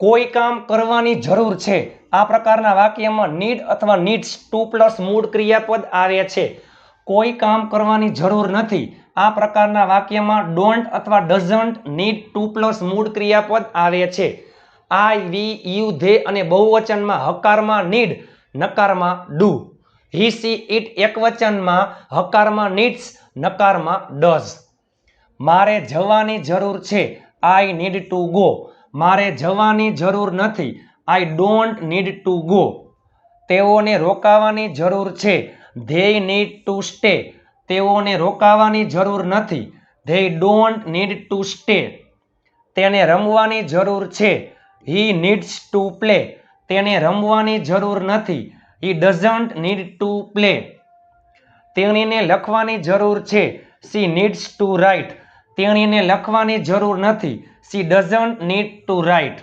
કોઈ કામ કરવાની જરૂર છે આ પ્રકારના વાક્યમાં નીડ અથવા નીડ્સ ટુ પ્લસ મૂળ ક્રિયાપદ આવે છે. કોઈ કામ કરવાની જરૂર નથી આ પ્રકારના વાક્યમાં ડોન્ટ અથવા ડઝન્ટ નીડ ટુ પ્લસ મૂળ ક્રિયાપદ આવે છે. આઈ, વી, યુ, ધે અને બહુવચનમાં હકારમાં નીડ, નકારમાં ડુ. હી, સી, ઇટ એકવચનમાં હકારમાં નીડ્સ, નકારમાં ડઝ. મારે જવાની જરૂર છે આઈ નીડ ટુ ગો. મારે જવાની જરૂર નથી I don't need to go. તેઓને રોકાવાની જરૂર છે ધેય નીડ ટુ સ્ટે. તેઓને રોકાવાની જરૂર નથી they don't need to stay. તેને રમવાની જરૂર છે હી નીડ્સ ટુ પ્લે. તેને રમવાની જરૂર નથી હી ડઝન્ટ નીડ ટુ પ્લે. તેણીને લખવાની જરૂર છે શી નીડ્સ ટુ રાઇટ. તેણીને લખવાની જરૂર નથી શી ડઝન્ટ નીડ ટુ રાઇટ.